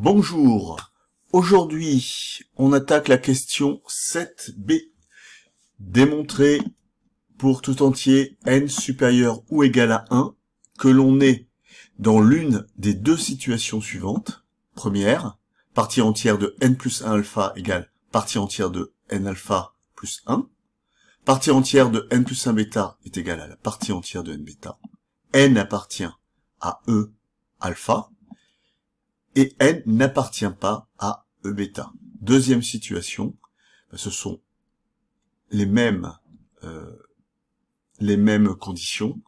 Bonjour, aujourd'hui on attaque la question 7b. Démontrer pour tout entier n supérieur ou égal à 1 que l'on est dans l'une des deux situations suivantes. Première, partie entière de n plus 1 alpha égale partie entière de n alpha plus 1. Partie entière de n plus 1 bêta est égale à la partie entière de n bêta. N appartient à E alpha. Et n n'appartient pas à E bêta. Deuxième situation, ce sont les mêmes conditions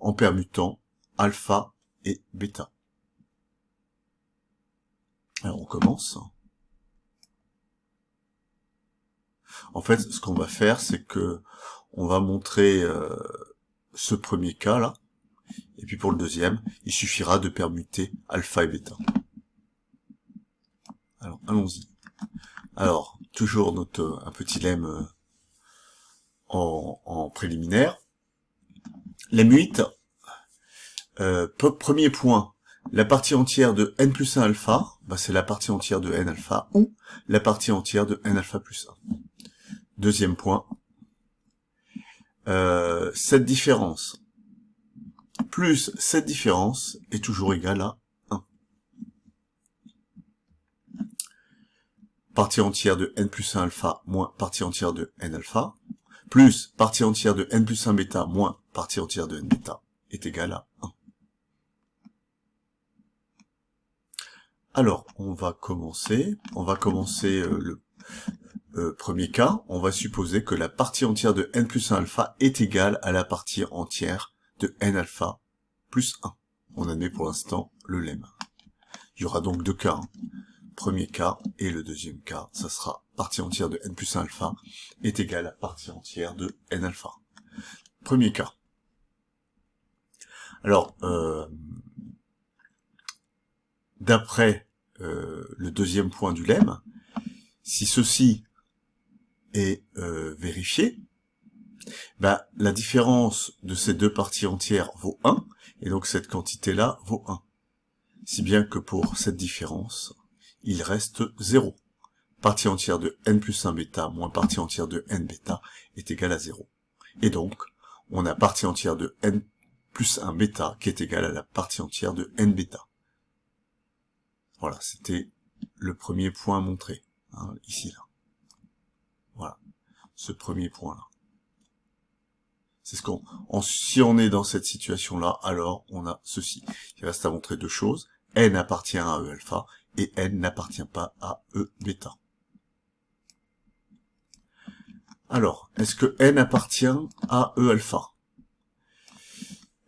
en permutant alpha et bêta. Alors on commence. En fait, ce qu'on va faire, c'est que on va montrer ce premier cas là, et puis pour le deuxième, il suffira de permuter alpha et bêta. Alors, allons-y. Alors, toujours un petit lemme en préliminaire. Lemme 8, premier point, la partie entière de n plus 1 alpha, c'est la partie entière de n alpha, ou la partie entière de n alpha plus 1. Deuxième point, cette différence, plus cette différence, est toujours égale à 1. Partie entière de n plus 1 alpha moins partie entière de n alpha, plus partie entière de n plus 1 bêta moins partie entière de n bêta est égal à 1. Alors, on va commencer le premier cas. On va supposer que la partie entière de n plus 1 alpha est égale à la partie entière de n alpha plus 1. On admet pour l'instant le lemme. Il y aura donc deux cas. Premier cas et le deuxième cas, ça sera partie entière de n plus 1 alpha est égale à partie entière de n alpha. Premier cas. Alors, d'après le deuxième point du lemme, si ceci est vérifié, la différence de ces deux parties entières vaut 1, et donc cette quantité-là vaut 1. Si bien que pour cette différence, il reste 0. Partie entière de n plus 1 bêta moins partie entière de n bêta est égale à 0. Et donc, on a partie entière de n plus 1 bêta qui est égale à la partie entière de n bêta. Voilà, c'était le premier point à montrer, ici, là. Voilà, ce premier point-là. C'est si on est dans cette situation-là, alors on a ceci. Il reste à montrer deux choses. N appartient à E alpha, et n n'appartient pas à E bêta. Alors, est-ce que n appartient à E alpha?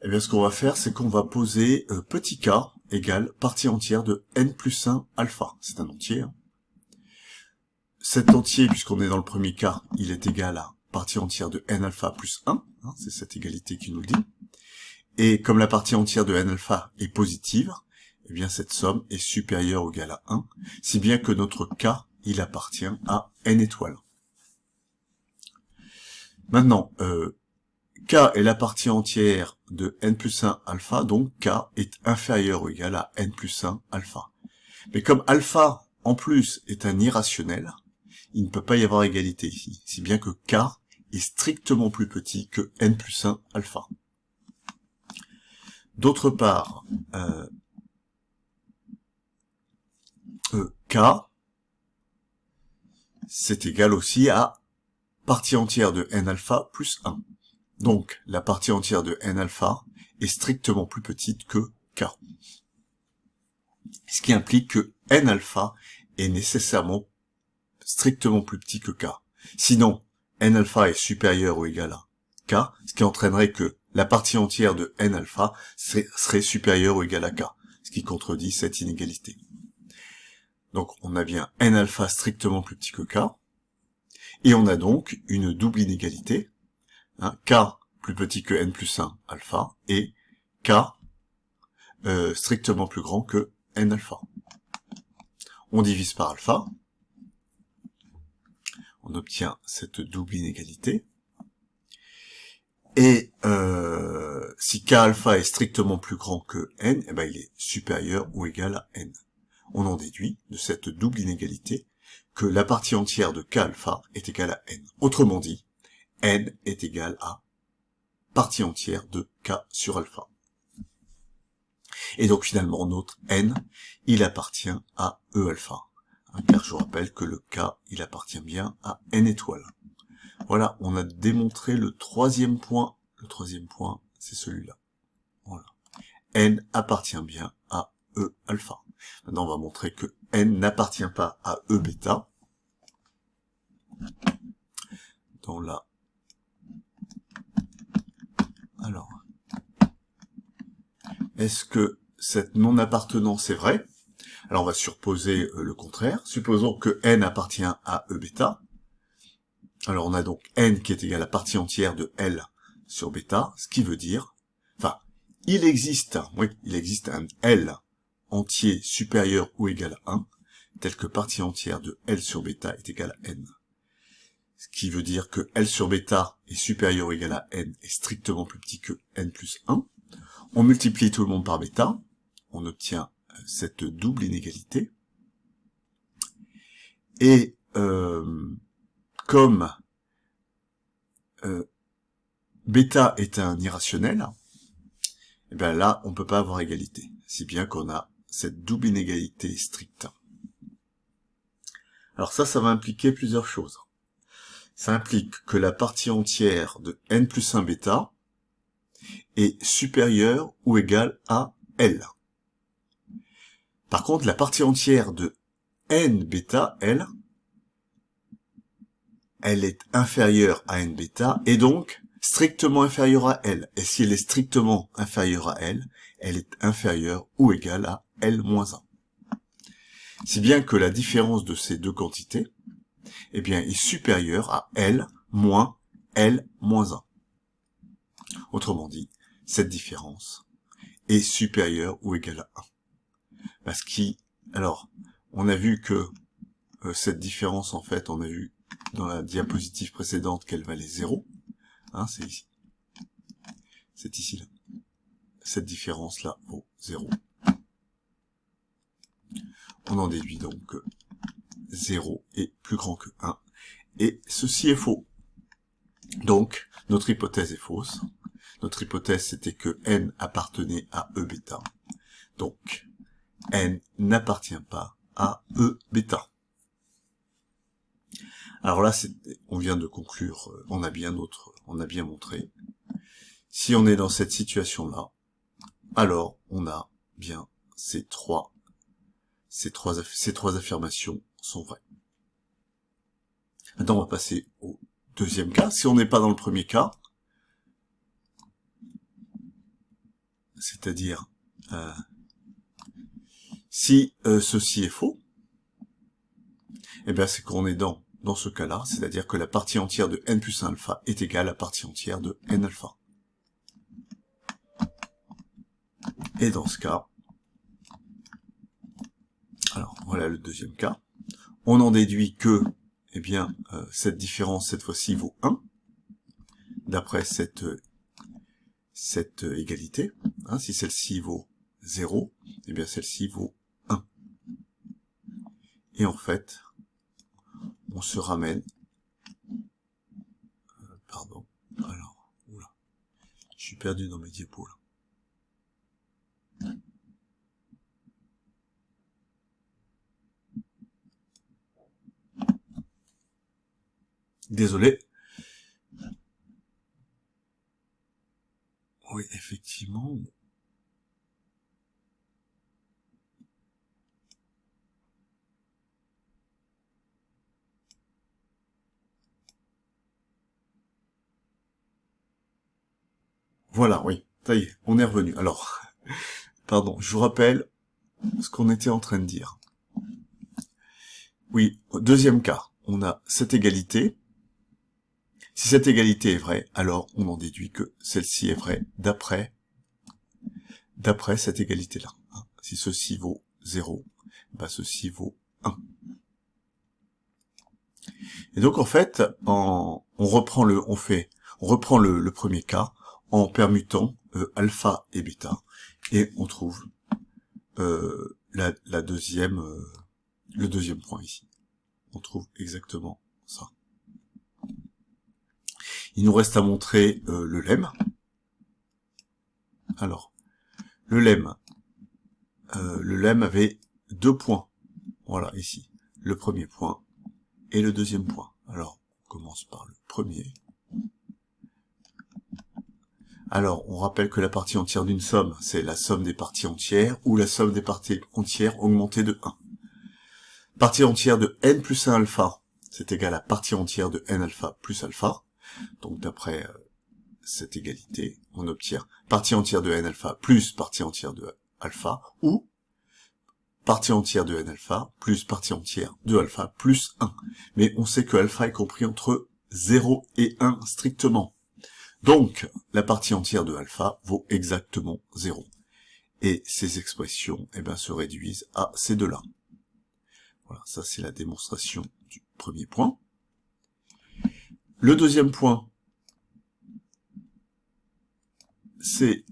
Eh bien, ce qu'on va faire, c'est qu'on va poser petit k égale partie entière de n plus 1 alpha. C'est un entier. Cet entier, puisqu'on est dans le premier cas, il est égal à partie entière de n alpha plus 1. C'est cette égalité qui nous le dit. Et comme la partie entière de n alpha est positive, eh bien cette somme est supérieure ou égale à 1, si bien que notre k, il appartient à n étoiles. Maintenant, k est la partie entière de n plus 1 alpha, donc k est inférieur ou égal à n plus 1 alpha. Mais comme alpha, en plus, est un irrationnel, il ne peut pas y avoir égalité ici, si bien que k est strictement plus petit que n plus 1 alpha. D'autre part, k, c'est égal aussi à partie entière de n alpha plus 1. Donc, la partie entière de n alpha est strictement plus petite que k. Ce qui implique que n alpha est nécessairement strictement plus petit que k. Sinon, n alpha est supérieur ou égal à k, ce qui entraînerait que la partie entière de n alpha serait supérieure ou égale à k, ce qui contredit cette inégalité. Donc, on a bien n alpha strictement plus petit que k, et on a donc une double inégalité, k plus petit que n plus 1 alpha, et k strictement plus grand que n alpha. On divise par alpha, on obtient cette double inégalité, et si k alpha est strictement plus grand que n, il est supérieur ou égal à n. on en déduit, de cette double inégalité, que la partie entière de k alpha est égale à n. Autrement dit, n est égal à partie entière de k sur alpha. Et donc finalement, notre n, il appartient à E alpha. Car je vous rappelle que le k, il appartient bien à n étoiles. Voilà, on a démontré le troisième point. Le troisième point, c'est celui-là. Voilà. N appartient bien à E alpha. Maintenant, on va montrer que n n'appartient pas à E bêta. Dans la... Alors, est-ce que cette non-appartenance est vraie? Alors, on va supposer le contraire. Supposons que n appartient à E bêta. Alors, on a donc n qui est égal à partie entière de L sur bêta, ce qui veut dire... Enfin, il existe un L entier supérieur ou égal à 1, tel que partie entière de L sur bêta est égale à n. Ce qui veut dire que L sur bêta est supérieur ou égal à n est strictement plus petit que n plus 1. On multiplie tout le monde par bêta, on obtient cette double inégalité. Et comme bêta est un irrationnel, et bien là, on ne peut pas avoir égalité, si bien qu'on a cette double inégalité stricte. Alors ça va impliquer plusieurs choses. Ça implique que la partie entière de n plus 1 bêta est supérieure ou égale à L. Par contre, la partie entière de n bêta, L, elle est inférieure à n bêta, et donc strictement inférieure à L. Et si elle est strictement inférieure à L, elle est inférieure ou égale à L moins 1. Si bien que la différence de ces deux quantités, eh bien, est supérieure à L moins L moins 1. Autrement dit, cette différence est supérieure ou égale à 1. Parce alors, on a vu que cette différence, en fait, on a vu dans la diapositive précédente qu'elle valait 0. Hein, c'est ici. C'est ici, là. Cette différence-là vaut 0. On en déduit donc que 0 est plus grand que 1. Et ceci est faux. Donc, notre hypothèse est fausse. Notre hypothèse, c'était que n appartenait à E bêta. Donc, n n'appartient pas à E bêta. Alors là, on vient de conclure, on a bien montré. Si on est dans cette situation-là, alors on a bien ces trois affirmations sont vraies. Maintenant, on va passer au deuxième cas. Si on n'est pas dans le premier cas, c'est-à-dire si ceci est faux, eh bien c'est qu'on est dans ce cas-là, c'est-à-dire que la partie entière de n plus 1 alpha est égale à la partie entière de n alpha. Et dans ce cas, alors voilà le deuxième cas, on en déduit que, eh bien, cette différence cette fois-ci vaut 1, d'après cette égalité. Hein, si celle-ci vaut 0, eh bien celle-ci vaut 1. Et en fait, on se ramène... pardon. Alors, oula. Je suis perdu dans mes diapos, là. Désolé. Oui, effectivement. Voilà, oui. Ça y est, on est revenu. Alors, pardon, je vous rappelle ce qu'on était en train de dire. Oui, deuxième cas, on a cette égalité. Si cette égalité est vraie, alors on en déduit que celle-ci est vraie d'après cette égalité-là. Si ceci vaut 0, bah ceci vaut 1. Et donc en fait, on reprend le premier cas en permutant alpha et bêta, et on trouve la deuxième, le deuxième point ici. On trouve exactement ça. Il nous reste à montrer le lemme. Alors, le lemme avait 2 points. Voilà, ici. Le premier point et le deuxième point. Alors, on commence par le premier. Alors, on rappelle que la partie entière d'une somme, c'est la somme des parties entières, ou la somme des parties entières augmentée de 1. Partie entière de n plus 1 alpha, c'est égal à partie entière de n alpha plus alpha. Donc d'après cette égalité, on obtient partie entière de n alpha plus partie entière de alpha, ou partie entière de n alpha plus partie entière de alpha plus 1. Mais on sait que alpha est compris entre 0 et 1 strictement. Donc, la partie entière de alpha vaut exactement 0. Et ces expressions se réduisent à ces deux-là. Voilà, ça c'est la démonstration du premier point. Le deuxième point, c'est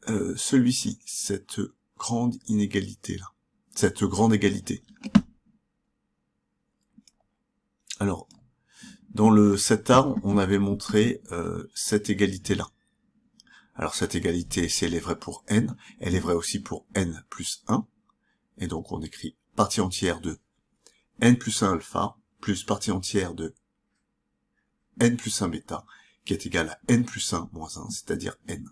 celui-ci, cette grande inégalité-là, cette grande égalité. Alors, dans le 7a, on avait montré cette égalité-là. Alors cette égalité, si elle est vraie pour n, elle est vraie aussi pour n plus 1. Et donc on écrit partie entière de n plus 1 alpha plus partie entière de n plus 1 bêta, qui est égale à n plus 1 moins 1, c'est-à-dire n.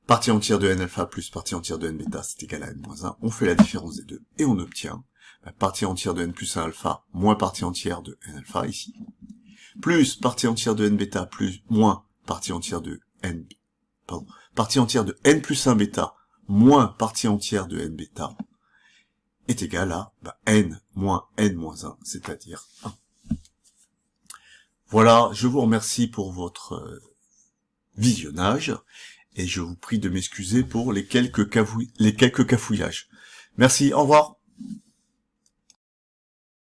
Partie entière de n alpha plus partie entière de n bêta, c'est égal à n moins 1. On fait la différence des deux et on obtient la partie entière de n plus 1 alpha moins partie entière de n alpha ici, plus partie entière de n bêta plus moins partie entière de n, partie entière de n plus 1 bêta moins partie entière de n bêta est égal à n moins n moins 1, c'est-à-dire 1. Voilà, je vous remercie pour votre visionnage et je vous prie de m'excuser pour les quelques cafouillages. Merci, au revoir.